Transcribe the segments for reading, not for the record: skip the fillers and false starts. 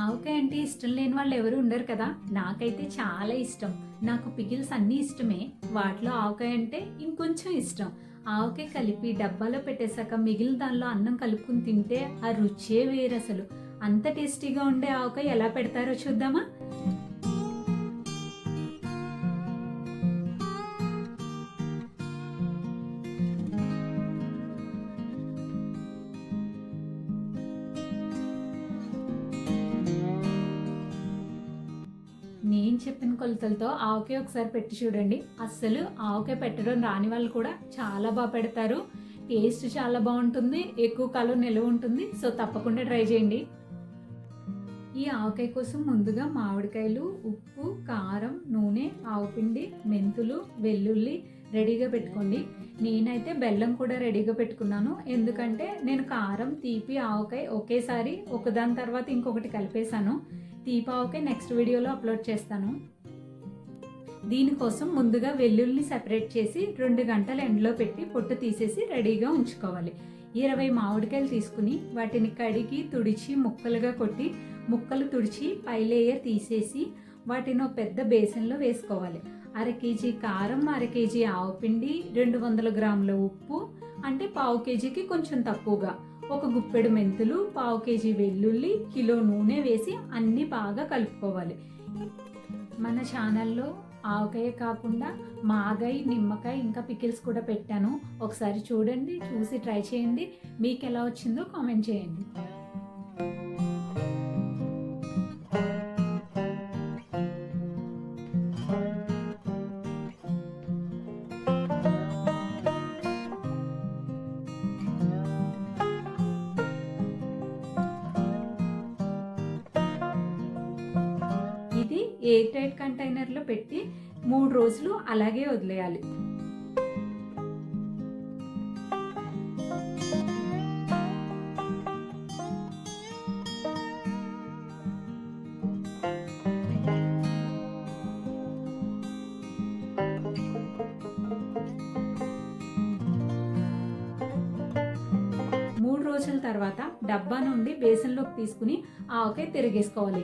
ఆవకాయ అంటే ఇష్టం లేని వాళ్ళు ఎవరు ఉండరు కదా. నాకైతే చాలా ఇష్టం. నాకు పికిల్స్ అన్నీ ఇష్టమే. వాటిలో ఆవకాయ అంటే ఇంకొంచెం ఇష్టం. ఆవకాయ కలిపి డబ్బాలో పెట్టేశాక మిగిలిన దానిలో అన్నం కలుపుకుని తింటే ఆ రుచే వేరు అసలు. అంత టేస్టీగా ఉండే ఆవకాయ ఎలా పెడతారో చూద్దామా? నేను చెప్పిన కొలతలతో ఆవకాయ ఒకసారి పెట్టి చూడండి. అస్సలు ఆవకాయ పెట్టడం రాని వాళ్ళు కూడా చాలా బాగా పెడతారు. టేస్ట్ చాలా బాగుంటుంది, ఎక్కువ కాలం నిల్వ ఉంటుంది. సో తప్పకుండా ట్రై చేయండి. ఈ ఆవకాయ కోసం ముందుగా మామిడికాయలు, ఉప్పు, కారం, నూనె, ఆవపిండి, మెంతులు, వెల్లుల్లి రెడీగా పెట్టుకోండి. నేనైతే బెల్లం కూడా రెడీగా పెట్టుకున్నాను. ఎందుకంటే నేను కారం, తీపి, ఆవకాయ ఒకేసారి ఒకదాని తర్వాత ఇంకొకటి కలిపేశాను. తీపి ఆవకాయ నెక్స్ట్ వీడియోలో అప్లోడ్ చేస్తాను. దీనికోసం ముందుగా వెల్లుల్ని సెపరేట్ చేసి 2 గంటలు ఎండలో పెట్టి పొట్టు తీసేసి రెడీగా ఉంచుకోవాలి. 20 మామిడికాయలు తీసుకుని వాటిని కడిగి తుడిచి ముక్కలుగా కొట్టి ముక్కలు తుడిచి పై లేయర్ తీసేసి వాటిని ఒక పెద్ద బేసన్లో వేసుకోవాలి. 1/2 కేజీ కారం, 1/2 కేజీ ఆవపిండి, 200 గ్రాముల ఉప్పు, అంటే 1/2 కేజీకి కొంచెం తక్కువగా, ఒక గుప్పెడు మెంతులు, 1/2 కేజీ వెల్లుల్లి, కిలో నూనె వేసి అన్నీ బాగా కలుపుకోవాలి. మన ఛానల్లో ఆవకాయ కాకుండా మాగాయ, నిమ్మకాయ ఇంకా పికిల్స్ కూడా పెట్టాను. ఒకసారి చూడండి, చూసి ట్రై చేయండి. మీకు ఎలా వచ్చిందో కామెంట్ చేయండి. ఇది ఎయిర్ టైట్ కంటైనర్లో పెట్టి 3 రోజులు అలాగే వదిలేయాలి. రోజుల తర్వాత డబ్బా నుండి బేసన్లోకి తీసుకుని ఆవకాయ తిరిగేసుకోవాలి.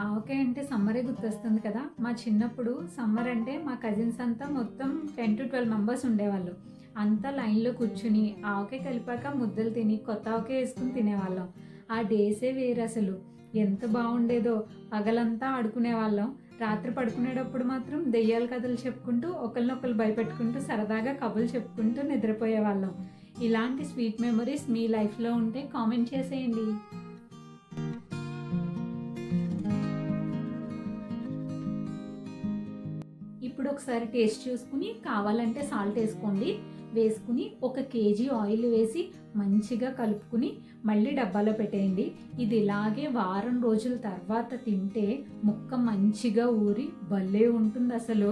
ఆవకాయ అంటే సమ్మరే గుర్తొస్తుంది కదా. మా చిన్నప్పుడు సమ్మర్ అంటే మా కజిన్స్ అంతా మొత్తం 10 to 12 మెంబర్స్ ఉండేవాళ్ళు. అంతా లైన్లో కూర్చుని ఆవకాయ కలిపాక ముద్దలు తిని కొత్త ఆవకాయ వేసుకుని తినేవాళ్ళం. ఆ డేసే వేరు అసలు. ఎంత బాగుండేదో. పగలంతా ఆడుకునే వాళ్ళం. రాత్రి పడుకునేటప్పుడు మాత్రం దెయ్యాల కథలు చెప్పుకుంటూ ఒకరినొకరు భయపెట్టుకుంటూ సరదాగా కబుర్లు చెప్పుకుంటూ నిద్రపోయే వాళ్ళం. ఇలాంటి స్వీట్ మెమరీస్ మీ లైఫ్లో ఉంటే కామెంట్ చేసేయండి. ఇప్పుడు ఒకసారి టేస్ట్ చూసుకుని కావాలంటే సాల్ట్ వేసుకోండి. వేసుకుని 1 కేజీ ఆయిల్ వేసి మంచిగా కలుపుకుని మళ్ళీ డబ్బాలో పెట్టేయండి. ఇది ఇలాగే వారం రోజుల తర్వాత తింటే ముక్క మంచిగా ఊరి భలే ఉంటుంది అసలు.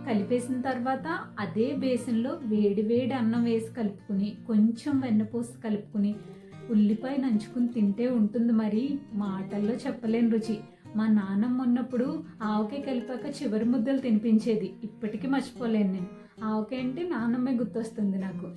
కలిపేసిన తర్వాత అదే బేసన్లో వేడి వేడి అన్నం వేసి కలుపుకుని కొంచెం వెన్నపూసి కలుపుకుని ఉల్లిపాయ నంచుకుని తింటే ఉంటుంది మరి మాటల్లో చెప్పలేని రుచి. మా నాన్నమ్మ ఉన్నప్పుడు ఆవకాయ కలిపాక చివరి ముద్దలు తినిపించేది. ఇప్పటికీ మర్చిపోలేను నేను. ఆవకాయ అంటే నాన్నమ్మే గుర్తొస్తుంది నాకు.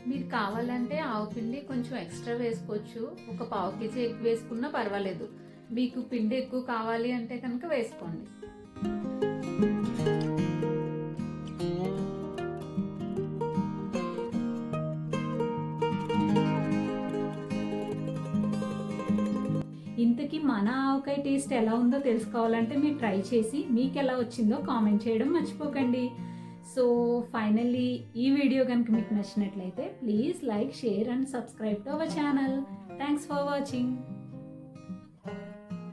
మీరు కావాలంటే ఆవపిండి కొంచెం ఎక్స్ట్రా వేసుకోవచ్చు. ఒక 1/2 కేజీ ఎక్కువ వేసుకున్నా పర్వాలేదు. మీకు పిండి ఎక్కువ కావాలి అంటే కనుక వేసుకోండి. ఇంతకీ మన ఆవకాయ టేస్ట్ ఎలా ఉందో తెలుసుకోవాలంటే మీరు ట్రై చేసి మీకు ఎలా వచ్చిందో కామెంట్ చేయడం మర్చిపోకండి. సో ఫైనల్లీ ఈ వీడియో కనుక మీకు నచ్చినట్లయితే please like, share and subscribe to our channel. Thanks for watching.